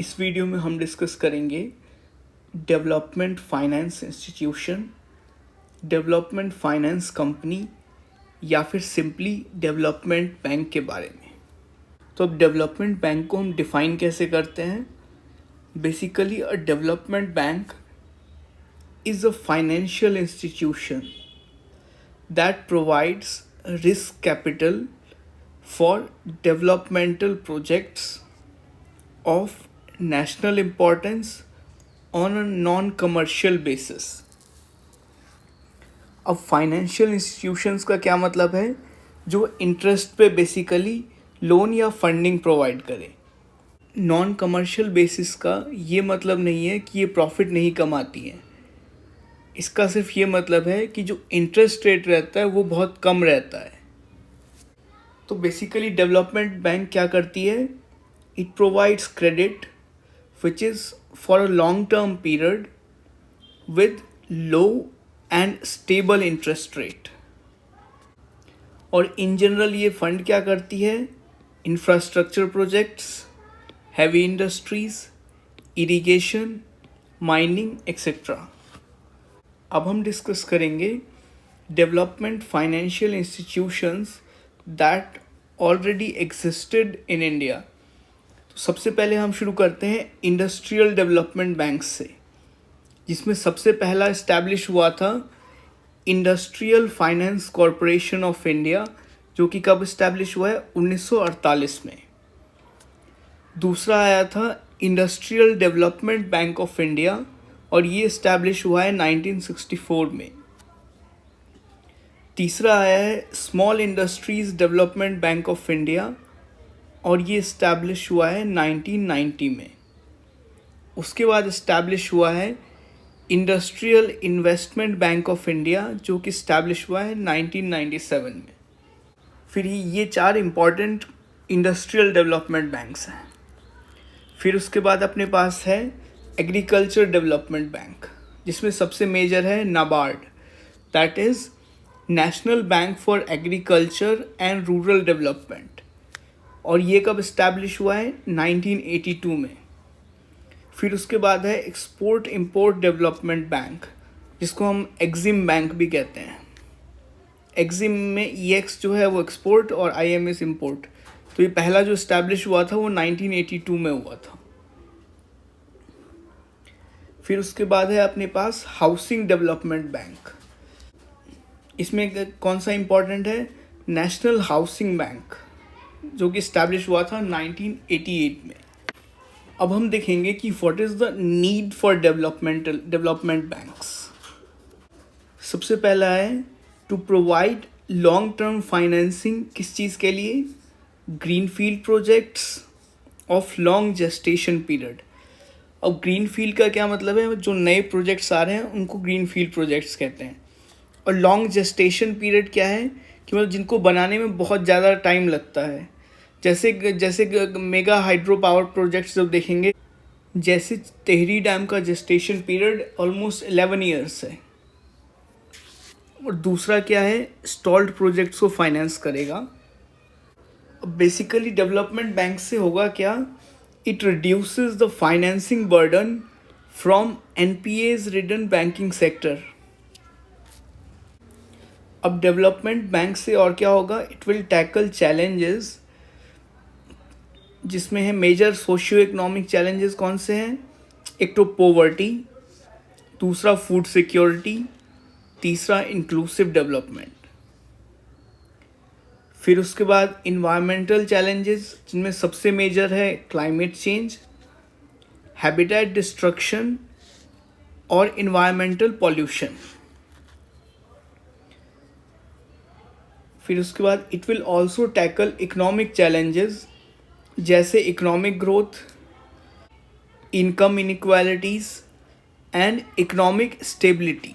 इस वीडियो में हम डिस्कस करेंगे development finance institution, development finance company या फिर सिंपली डेवलपमेंट बैंक के बारे में। तो अब डेवलपमेंट बैंक को हम डिफ़ाइन कैसे करते हैं? Basically a development bank is a financial institution that provides risk capital for developmental projects of national importance on a non-commercial basis। अब फाइनेंशियल इंस्टीट्यूशंस का क्या मतलब है? जो इंटरेस्ट पे बेसिकली लोन या फंडिंग प्रोवाइड करे। नॉन कमर्शियल बेसिस का ये मतलब नहीं है कि ये प्रॉफिट नहीं कमाती हैं। इसका सिर्फ ये मतलब है कि जो इंटरेस्ट रेट रहता है वो बहुत कम रहता है। तो बेसिकली डेवलपमेंट बैंक क्या करती है? It provides credit which is for a long term period with low and stable interest rate. और इन जनरल ये फंड क्या करती है? Infrastructure projects, heavy industries, irrigation, mining etcetera. अब हम डिस्कस करेंगे development financial institutions that already existed in India. तो सबसे पहले हम शुरू करते हैं इंडस्ट्रियल डेवलपमेंट बैंक से, जिसमें सबसे पहला इस्टेब्लिश हुआ था industrial finance corporation of India, जो कि कब इस्टेब्लिश हुआ है? 1948 में। दूसरा आया था industrial development bank of India, और ये इस्टेब्लिश हुआ है 1964 में। तीसरा आया है small industries development bank of India, और ये इस्टेब्लिश हुआ है 1990 में। उसके बाद इस्टेब्लिश हुआ है industrial investment bank of India, जो कि इस्टेब्लिश हुआ है 1997 में। फिर ये चार इम्पॉर्टेंट इंडस्ट्रियल डेवलपमेंट बैंक्स हैं। फिर उसके बाद अपने पास है एग्रीकल्चर डेवलपमेंट बैंक, जिसमें सबसे मेजर है NABARD, that is national bank for agriculture and rural development, और ये कब इस्टेब्लिश हुआ है? 1982 में। फिर उसके बाद है एक्सपोर्ट इंपोर्ट डेवलपमेंट बैंक, जिसको हम एग्जिम बैंक भी कहते हैं। एग्जिम में EX जो है वो एक्सपोर्ट और IMS इंपोर्ट। तो ये पहला जो इस्टेब्लिश हुआ था वो 1982 में हुआ था। फिर उसके बाद है अपने पास हाउसिंग डेवलपमेंट बैंक। इसमें कौन सा इम्पोर्टेंट है? नेशनल हाउसिंग बैंक, जो कि इस्टेब्लिश हुआ था 1988 में। अब हम देखेंगे कि what is the need for development banks. सबसे पहला है to provide long term financing. किस चीज़ के लिए? Greenfield projects of long gestation period. अब ग्रीन फील्ड का क्या मतलब है? जो नए प्रोजेक्ट्स आ रहे हैं उनको ग्रीन फील्ड प्रोजेक्ट्स कहते हैं। और लॉन्ग जेस्टेशन पीरियड क्या है? कि मतलब जिनको बनाने में बहुत ज़्यादा टाइम लगता है। जैसे मेगा हाइड्रो पावर प्रोजेक्ट्स जब देखेंगे, जैसे टेहरी डैम का जेस्टेशन पीरियड ऑलमोस्ट 11 ईयर्स है। और दूसरा क्या है? स्टॉल्ड प्रोजेक्ट्स को फाइनेंस करेगा। अब बेसिकली डेवलपमेंट बैंक से होगा क्या? It reduces the financing burden from NPAs ridden banking sector। अब डेवलपमेंट बैंक से और क्या होगा? इट विल टैकल चैलेंजेस, जिसमें है मेजर सोशियो इकोनॉमिक चैलेंजेस। कौन से हैं? एक तो पोवर्टी, दूसरा फूड सिक्योरिटी, तीसरा इंक्लूसिव डेवलपमेंट। फिर उसके बाद इन्वायरमेंटल चैलेंजेस, जिनमें सबसे मेजर है क्लाइमेट चेंज, हैबिटेट डिस्ट्रक्शन और इन्वायरमेंटल पॉल्यूशन। फिर उसके बाद it will also tackle economic challenges, जैसे economic growth, income inequalities and economic stability.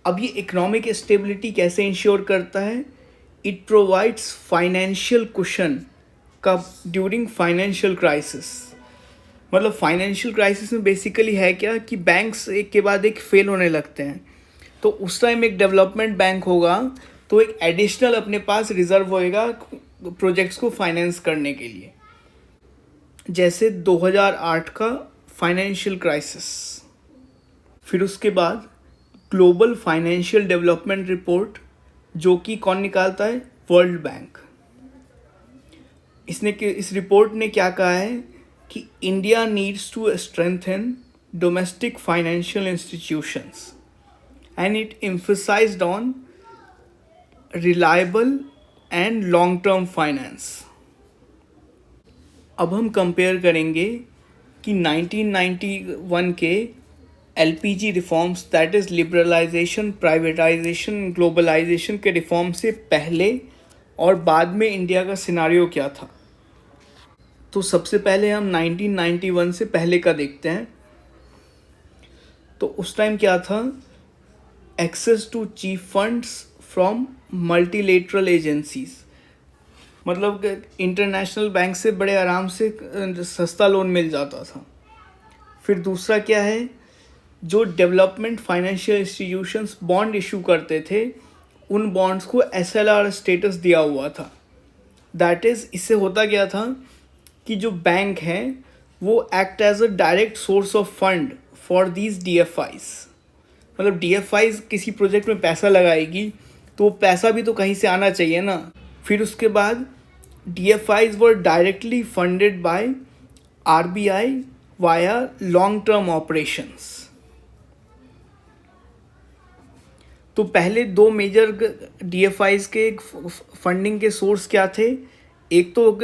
अब ये इकोनॉमिक स्टेबिलिटी कैसे इंश्योर करता है? इट प्रोवाइड्स फाइनेंशियल कुशन कब? During financial crisis. मतलब फाइनेंशियल क्राइसिस में बेसिकली है क्या कि बैंक्स एक के बाद एक फेल होने लगते हैं, तो उस टाइम एक डेवलपमेंट बैंक होगा तो एक एडिशनल अपने पास रिजर्व होएगा प्रोजेक्ट्स को फाइनेंस करने के लिए। जैसे 2008 का फाइनेंशियल क्राइसिस। फिर उसके बाद ग्लोबल फाइनेंशियल डेवलपमेंट रिपोर्ट, जो कि कौन निकालता है? World bank. इस रिपोर्ट ने क्या कहा है कि India needs to strengthen domestic financial institutions and it emphasised on reliable and long term finance. अब हम कंपेयर करेंगे कि 1991 के LPG reforms, that is liberalisation, privatisation, globalisation के रिफॉर्म से पहले और बाद में इंडिया का सिनारियो क्या था। तो सबसे पहले हम 1991 से पहले का देखते हैं। तो उस टाइम क्या था? Access to cheap funds from multilateral agencies, मतलब इंटरनेशनल बैंक से बड़े आराम से सस्ता लोन मिल जाता था। फिर दूसरा क्या है? जो development financial institutions bond issue करते थे, उन बॉन्ड्स को एसएलआर स्टेटस दिया हुआ था। दैट इज़, इससे होता क्या था कि जो बैंक हैं वो act as a direct source of fund for these DFIs. मतलब डीएफआईज किसी प्रोजेक्ट में पैसा लगाएगी तो वो पैसा भी तो कहीं से आना चाहिए ना। फिर उसके बाद DFIs were directly funded by RBI via long term operations. तो पहले दो मेजर डीएफआईज के फंडिंग के सोर्स क्या थे? एक तो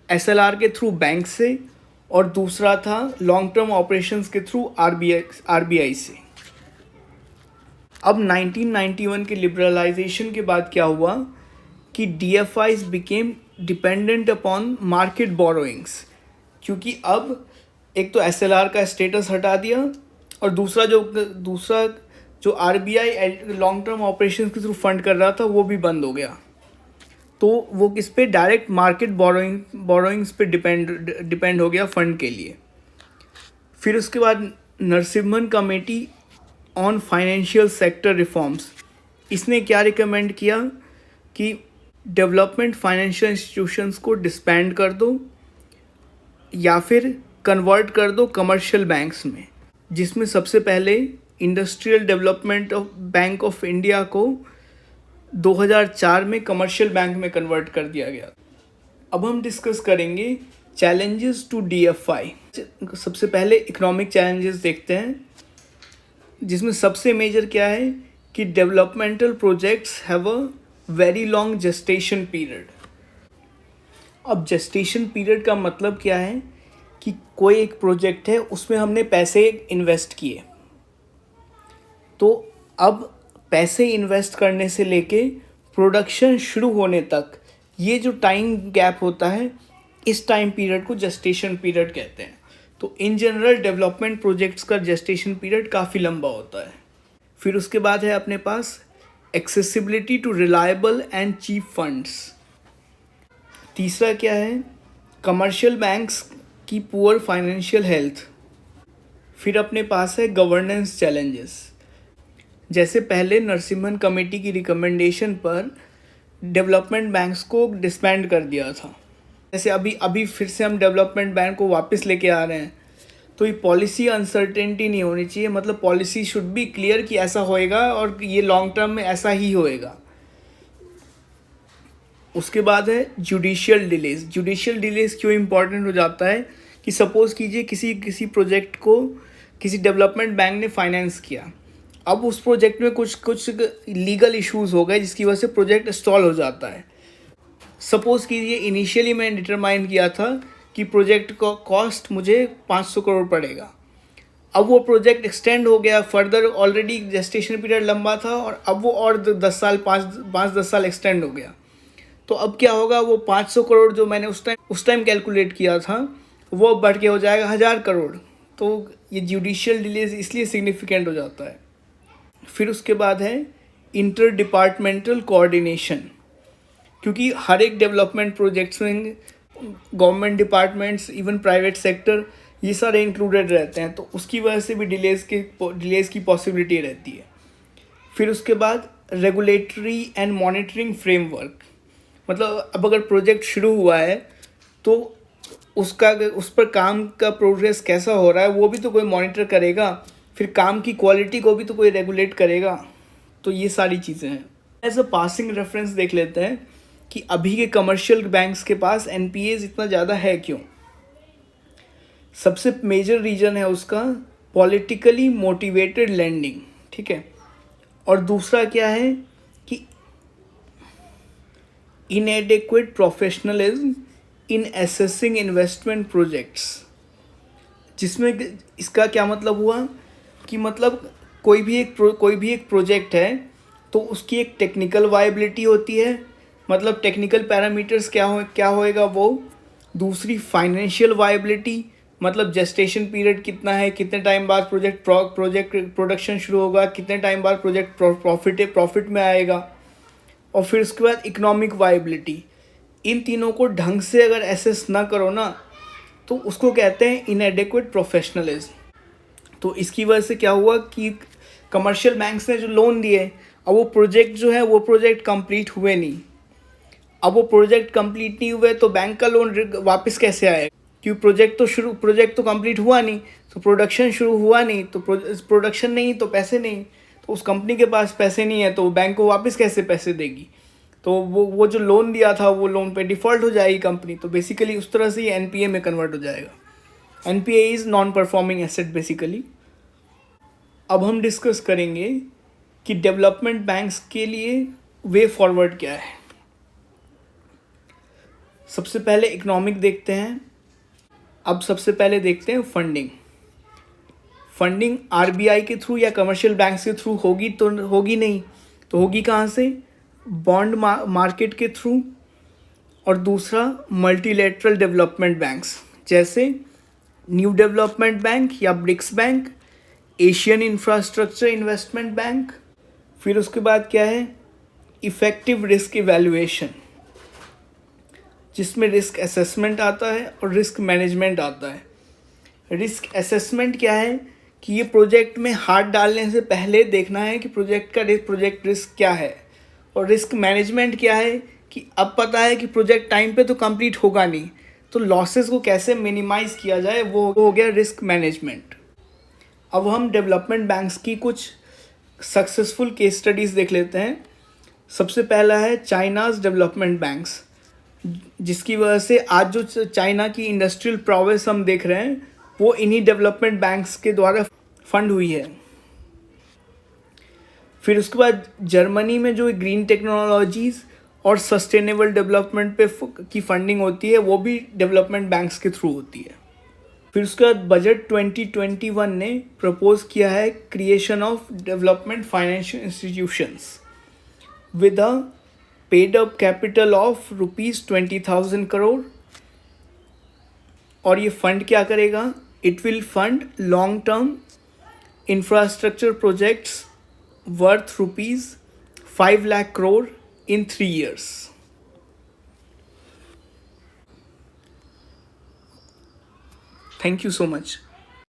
एसएलआर के थ्रू बैंक से, और दूसरा था लॉन्ग टर्म ऑपरेशंस के थ्रू आरबीआई से। अब 1991 के लिबरलाइजेशन के बाद क्या हुआ कि DFIs became dependent upon market borrowings, क्योंकि अब एक तो एसएलआर का स्टेटस हटा दिया और दूसरा जो आरबीआई लॉन्ग टर्म ऑपरेशंस के थ्रू फंड कर रहा था वो भी बंद हो गया। तो वो किस पे? डायरेक्ट मार्केट बोरोइंग्स पे डिपेंड हो गया फंड के लिए। फिर उसके बाद Narasimhan committee on financial sector reforms, इसने क्या रिकमेंड किया कि डेवलपमेंट फाइनेंशियल इंस्टीट्यूशंस को डिस्बैंड कर दो या फिर कन्वर्ट कर दो कमर्शियल बैंक्स में, जिसमें सबसे पहले industrial development bank of India को 2004 में कमर्शियल बैंक में कन्वर्ट कर दिया गया। अब हम डिस्कस करेंगे चैलेंजेस टू डीएफआई। सबसे पहले इकोनॉमिक चैलेंजेस देखते हैं, जिसमें सबसे मेजर क्या है कि developmental projects have a very long gestation period. अब जेस्टेशन पीरियड का मतलब क्या है कि कोई एक प्रोजेक्ट है, उसमें हमने पैसे इन्वेस्ट किए, तो अब पैसे इन्वेस्ट करने से लेके प्रोडक्शन शुरू होने तक ये जो टाइम गैप होता है, इस टाइम पीरियड को जेस्टेशन पीरियड कहते हैं। तो इन जनरल डेवलपमेंट प्रोजेक्ट्स का जेस्टेशन पीरियड काफ़ी लंबा होता है। फिर उसके बाद है अपने पास accessibility to reliable and cheap funds. तीसरा क्या है? कमर्शियल बैंक्स की पुअर फाइनेंशियल हेल्थ। फिर अपने पास है गवर्नेंस चैलेंजेस। जैसे पहले नरसिम्हन कमेटी की रिकमेंडेशन पर डेवलपमेंट बैंक्स को डिसबैंड कर दिया था, जैसे अभी फिर से हम डेवलपमेंट बैंक को वापस लेके आ रहे हैं, तो ये पॉलिसी अनसर्टेनिटी नहीं होनी चाहिए। मतलब पॉलिसी शुड बी क्लियर कि ऐसा होएगा और ये लॉन्ग टर्म में ऐसा ही होएगा। उसके बाद है जुडिशियल डिलेज। जुडिशियल डिलेज क्यों इम्पॉर्टेंट हो जाता है कि सपोज़ कीजिए किसी प्रोजेक्ट को किसी डेवलपमेंट बैंक ने फाइनेंस किया, अब उस प्रोजेक्ट में कुछ लीगल इश्यूज हो गए जिसकी वजह से प्रोजेक्ट स्टॉल हो जाता है। सपोज़ कीजिए इनिशियली मैंने डिटरमाइन किया था कि प्रोजेक्ट का कॉस्ट मुझे 500 करोड़ पड़ेगा, अब वो प्रोजेक्ट एक्सटेंड हो गया फर्दर, ऑलरेडी जेस्टेशन पीरियड लंबा था और अब वो और 10 साल एक्सटेंड हो गया। तो अब क्या होगा? वो 500 करोड़ जो मैंने उस टाइम कैलकुलेट किया था वो अब बढ़ के हो जाएगा 1000 करोड़। तो ये जुडिशियल डिलेज इसलिए सिग्निफिकेंट हो जाता है। फिर उसके बाद है इंटर डिपार्टमेंटल कोऑर्डिनेशन, क्योंकि हर एक डेवलपमेंट प्रोजेक्ट्स में government departments, even private sector, ये सारे इंक्लूडेड रहते हैं, तो उसकी वजह से भी डिलेज की पॉसिबिलिटी रहती है। फिर उसके बाद रेगुलेटरी एंड मॉनिटरिंग फ्रेमवर्क, मतलब अब अगर प्रोजेक्ट शुरू हुआ है तो उसका उस पर काम का प्रोग्रेस कैसा हो रहा है वो भी तो कोई मॉनिटर करेगा, फिर काम की क्वालिटी को भी तो कोई रेगुलेट करेगा। तो ये सारी चीज़ें हैं। एज अ पासिंग रेफरेंस देख लेते हैं कि अभी के कमर्शियल बैंक्स के पास एनपीएज इतना ज़्यादा है क्यों। सबसे मेजर रीज़न है उसका पॉलिटिकली मोटिवेटेड लैंडिंग, ठीक है। और दूसरा क्या है कि इनएडेक्वेट प्रोफेशनलिज्म इन असेसिंग इन्वेस्टमेंट प्रोजेक्ट्स, जिसमें इसका क्या मतलब हुआ कि मतलब कोई भी एक प्रोजेक्ट है तो उसकी एक टेक्निकल वायबिलिटी होती है, मतलब टेक्निकल पैरामीटर्स क्या होएगा वो। दूसरी फाइनेंशियल वायबिलिटी, मतलब जेस्टेशन पीरियड कितना है, कितने टाइम बाद प्रोजेक्ट प्रोडक्शन शुरू होगा, कितने टाइम बाद प्रोजेक्ट प्रॉफिट में आएगा। और फिर उसके बाद इकोनॉमिक वायबिलिटी। इन तीनों को ढंग से अगर एसेस ना करो ना तो उसको कहते हैं इनएडेक्वेट प्रोफेशनलिज्म। तो इसकी वजह से क्या हुआ कि कमर्शियल बैंक्स ने जो लोन दिए, अब वो प्रोजेक्ट जो है वो प्रोजेक्ट कंप्लीट हुए नहीं। अब वो प्रोजेक्ट कंप्लीट नहीं हुए तो बैंक का लोन वापस कैसे आएगा, क्योंकि प्रोजेक्ट तो कंप्लीट हुआ नहीं, तो प्रोडक्शन शुरू हुआ नहीं, तो प्रोडक्शन नहीं तो पैसे नहीं, तो उस कंपनी के पास पैसे नहीं है तो बैंक को वापस कैसे पैसे देगी। तो वो जो लोन दिया था वो लोन पे डिफ़ॉल्ट हो जाएगी कंपनी। तो बेसिकली उस तरह से ये एनपीए में कन्वर्ट हो जाएगा। NPA is non performing asset basically. अब हम डिस्कस करेंगे कि डेवलपमेंट बैंक्स के लिए वे फॉरवर्ड क्या है। सबसे पहले इकोनॉमिक देखते हैं। अब सबसे पहले देखते हैं फंडिंग। फंडिंग आरबीआई के थ्रू या कमर्शियल बैंक्स के थ्रू होगी तो होगी नहीं, तो होगी कहाँ से, बॉन्ड मार्केट के थ्रू। और दूसरा मल्टीलेटरल डेवलपमेंट बैंक्स जैसे न्यू डेवलपमेंट बैंक या BRICS bank, Asian infrastructure investment bank. फिर उसके बाद क्या है, इफ़ेक्टिव रिस्क इवैल्यूएशन, जिसमें रिस्क असेसमेंट आता है और रिस्क मैनेजमेंट आता है। रिस्क असेसमेंट क्या है कि ये प्रोजेक्ट में हाथ डालने से पहले देखना है कि प्रोजेक्ट रिस्क क्या है। और रिस्क मैनेजमेंट क्या है कि अब पता है कि प्रोजेक्ट टाइम पे तो कंप्लीट होगा नहीं, तो लॉसेस को कैसे मिनिमाइज़ किया जाए, वो हो गया रिस्क मैनेजमेंट। अब हम डेवलपमेंट बैंक्स की कुछ सक्सेसफुल केस स्टडीज़ देख लेते हैं। सबसे पहला है चाइनाज़ डेवलपमेंट बैंक्स, जिसकी वजह से आज जो चाइना की इंडस्ट्रियल प्रोग्रेस हम देख रहे हैं वो इन्हीं डेवलपमेंट बैंक्स के द्वारा फंड हुई है। फिर उसके बाद जर्मनी में जो ग्रीन टेक्नोलॉजीज़ और सस्टेनेबल डेवलपमेंट पे की फंडिंग होती है वो भी डेवलपमेंट बैंक्स के थ्रू होती है। फिर उसके बाद बजट 2021 ने प्रपोज किया है creation of development financial institutions with a paid up capital of ₹20,000 crore. और ये फंड क्या करेगा, it will fund long term infrastructure projects worth ₹5 lakh crore in 3 years. Thank you so much.